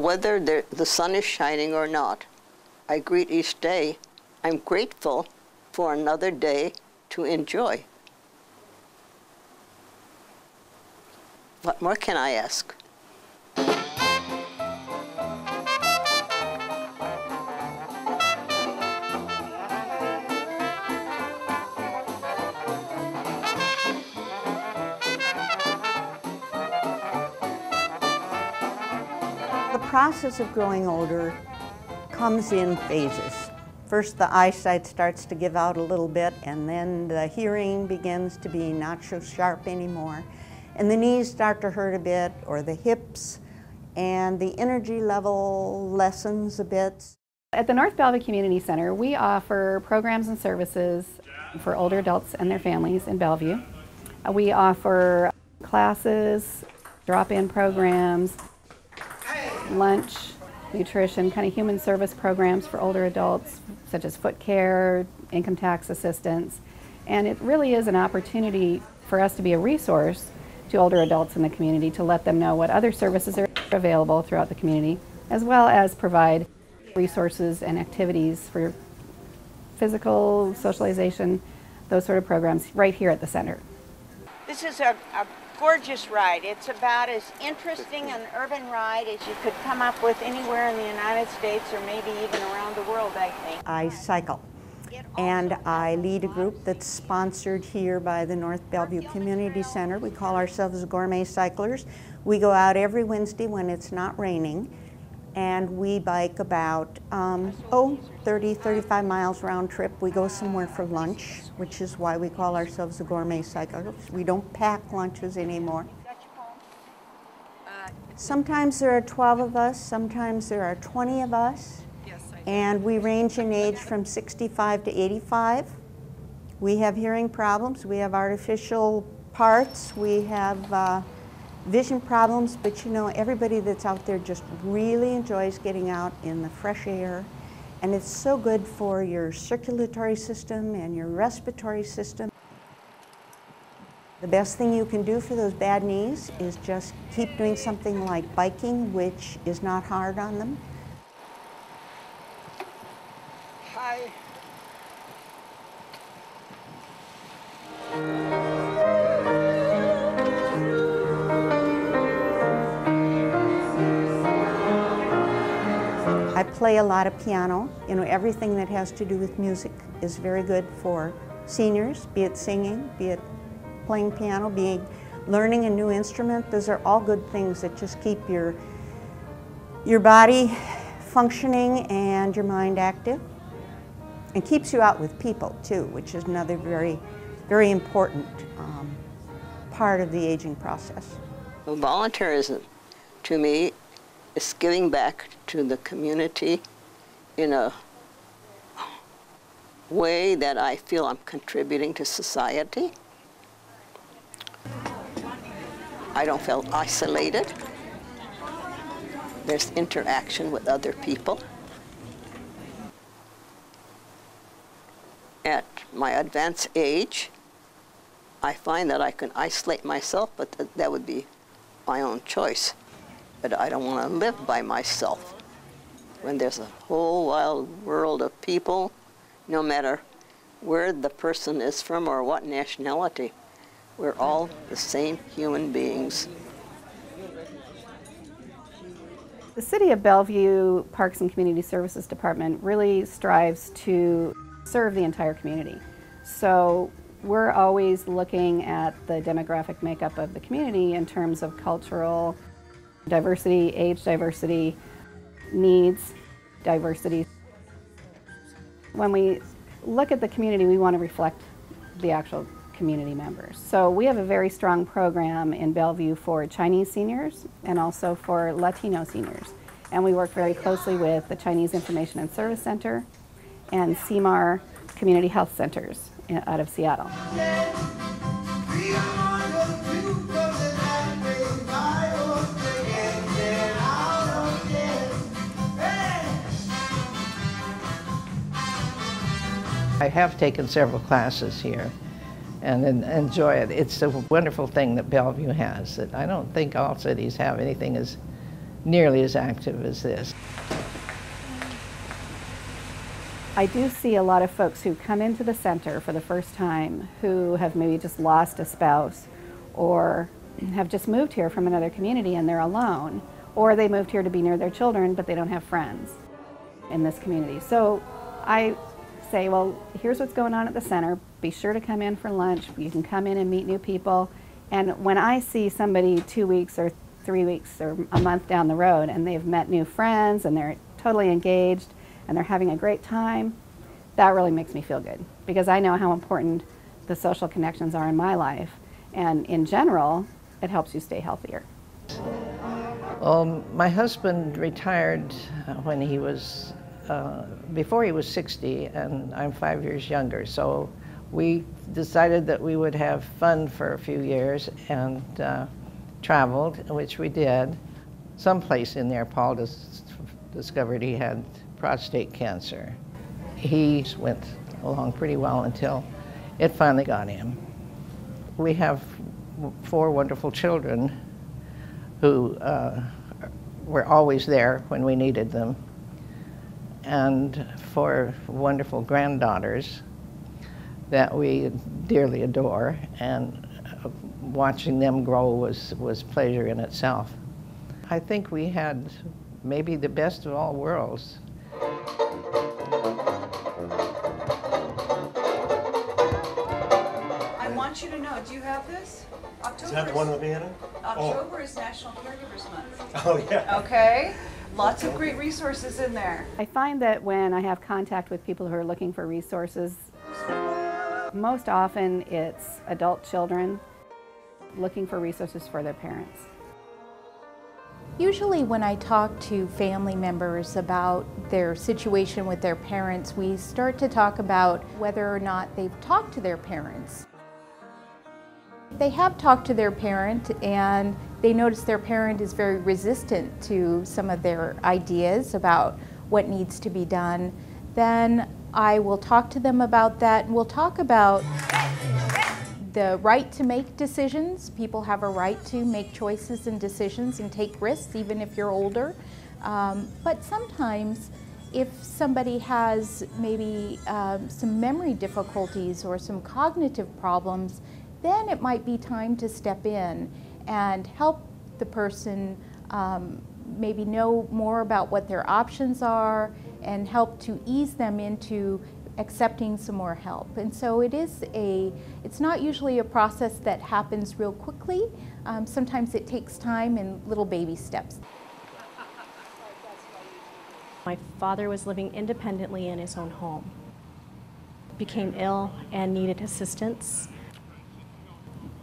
whether the sun is shining or not, I greet each day. I'm grateful for another day to enjoy. What more can I ask? The process of growing older comes in phases. First, the eyesight starts to give out a little bit, and then the hearing begins to be not so sharp anymore. And the knees start to hurt a bit, or the hips, and the energy level lessens a bit. At the North Bellevue Community Center, we offer programs and services for older adults and their families in Bellevue. We offer classes, drop-in programs, lunch, nutrition, kind of human service programs for older adults, such as foot care, income tax assistance. And it really is an opportunity for us to be a resource to older adults in the community, to let them know what other services are available throughout the community, as well as provide resources and activities for physical socialization, those sort of programs right here at the center. This is a gorgeous ride. It's about as interesting an urban ride as you could come up with anywhere in the United States or maybe even around the world, I think. I cycle, and I lead a group that's sponsored here by the North Bellevue Community Center. We call ourselves Gourmet Cyclers. We go out every Wednesday when it's not raining, and we bike about 30, 35 miles round trip. We go somewhere for lunch, which is why we call ourselves the Gourmet Cyclers. We don't pack lunches anymore. Sometimes there are 12 of us, sometimes there are 20 of us, and we range in age from 65 to 85. We have hearing problems, we have artificial parts, we have vision problems, but you know, everybody that's out there just really enjoys getting out in the fresh air, and it's so good for your circulatory system and your respiratory system. The best thing you can do for those bad knees is just keep doing something like biking, which is not hard on them. Hi. I play a lot of piano. You know, everything that has to do with music is very good for seniors, be it singing, be it playing piano, be it learning a new instrument. Those are all good things that just keep your body functioning and your mind active, and keeps you out with people too, which is another very, very important part of the aging process. Well, volunteerism, to me, is giving back to the community in a way that I feel I'm contributing to society. I don't feel isolated. There's interaction with other people. At my advanced age, I find that I can isolate myself, but that would be my own choice. But I don't want to live by myself. When there's a whole wild world of people, no matter where the person is from or what nationality, we're all the same human beings. The City of Bellevue Parks and Community Services Department really strives to serve the entire community. So we're always looking at the demographic makeup of the community in terms of cultural diversity, age diversity, needs diversity. When we look at the community, we want to reflect the actual community members. So we have a very strong program in Bellevue for Chinese seniors and also for Latino seniors. And we work very closely with the Chinese Information and Service Center and CMAR Community Health Centers out of Seattle. I have taken several classes here and enjoy it. It's a wonderful thing that Bellevue has that I don't think all cities have anything nearly as active as this. I do see a lot of folks who come into the center for the first time who have maybe just lost a spouse or have just moved here from another community and they're alone, or they moved here to be near their children but they don't have friends in this community. So I say, well, here's what's going on at the center. Be sure to come in for lunch. You can come in and meet new people. And when I see somebody 2 weeks or 3 weeks or a month down the road and they've met new friends and they're totally engaged and they're having a great time, that really makes me feel good, because I know how important the social connections are in my life. And in general, it helps you stay healthier. Well, my husband retired when he was, before he was 60, and I'm 5 years younger. So we decided that we would have fun for a few years and traveled, which we did. Someplace in there, Paul discovered he had prostate cancer. He went along pretty well until it finally got him. We have 4 wonderful children who were always there when we needed them, and 4 wonderful granddaughters that we dearly adore, and watching them grow was pleasure in itself. I think we had maybe the best of all worlds. I want you to know, do you have this? October Is that the one with me in it? October is National Caregivers Month. Oh, yeah. Okay? Lots of great resources in there. I find that when I have contact with people who are looking for resources, most often it's adult children looking for resources for their parents. Usually when I talk to family members about their situation with their parents, we start to talk about whether or not they've talked to their parents. They have talked to their parent and they notice their parent is very resistant to some of their ideas about what needs to be done. Then I will talk to them about that, and we'll talk about the right to make decisions. People have a right to make choices and decisions and take risks even if you're older. But sometimes if somebody has maybe some memory difficulties or some cognitive problems, then it might be time to step in and help the person maybe know more about what their options are and help to ease them into accepting some more help. And so it's not usually a process that happens real quickly. Sometimes it takes time and little baby steps. My father was living independently in his own home, became ill and needed assistance.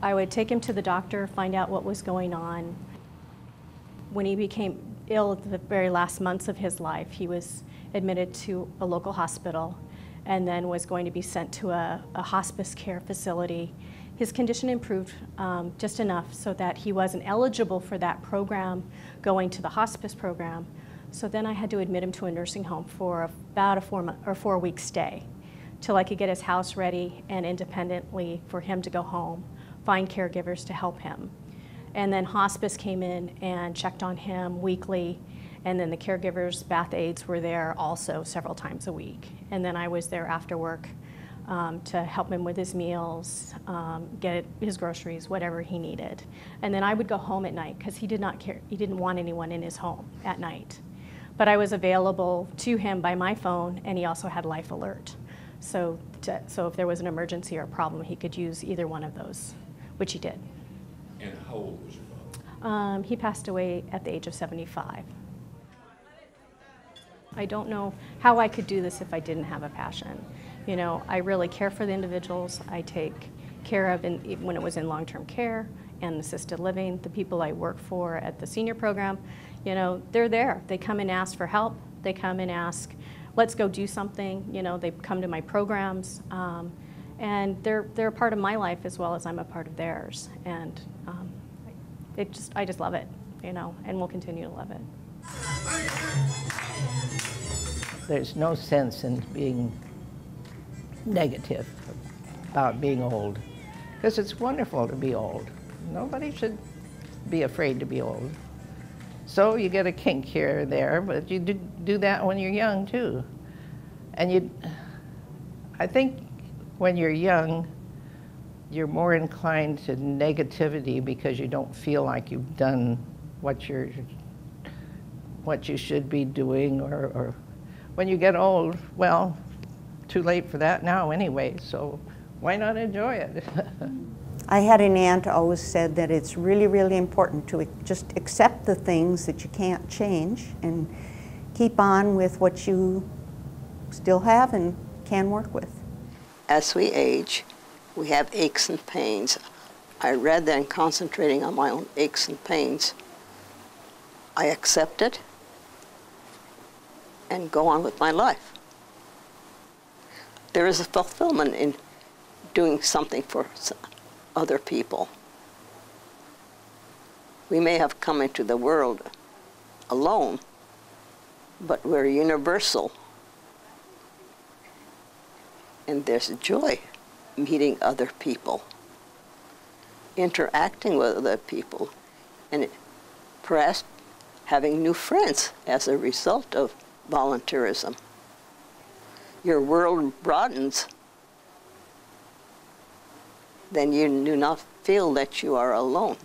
I would take him to the doctor, find out what was going on. When he became ill at the very last months of his life, he was admitted to a local hospital and then was going to be sent to a hospice care facility. His condition improved just enough so that he wasn't eligible for that program, going to the hospice program. So then I had to admit him to a nursing home for about a 4-week stay till I could get his house ready and independently for him to go home, find caregivers to help him. And then hospice came in and checked on him weekly, and then the caregivers, bath aides were there also several times a week. And then I was there after work to help him with his meals, get his groceries, whatever he needed. And then I would go home at night because he did not care, he didn't want anyone in his home at night. But I was available to him by my phone, and he also had Life Alert. So if there was an emergency or a problem, he could use either one of those, which he did. And how old was your father? He passed away at the age of 75. I don't know how I could do this if I didn't have a passion. You know, I really care for the individuals I take care of when it was in long-term care and assisted living. The people I work for at the senior program, you know, they're there. They come and ask for help. They come and ask, let's go do something. You know, they come to my programs. And they're a part of my life as well as I'm a part of theirs. And I just love it, you know, and we'll continue to love it. There's no sense in being negative about being old, because it's wonderful to be old. Nobody should be afraid to be old. So you get a kink here or there, but you do that when you're young too. And I think when you're young, you're more inclined to negativity because you don't feel like you've done what you should be doing, or when you get old, well, too late for that now anyway, so why not enjoy it? I had an aunt who always said that it's really, really important to just accept the things that you can't change and keep on with what you still have and can work with. As we age, we have aches and pains. I rather than concentrating on my own aches and pains, I accept it and go on with my life. There is a fulfillment in doing something for other people. We may have come into the world alone, but we're universal. And there's joy meeting other people, interacting with other people, and perhaps having new friends as a result of volunteerism. Your world broadens. Then you do not feel that you are alone.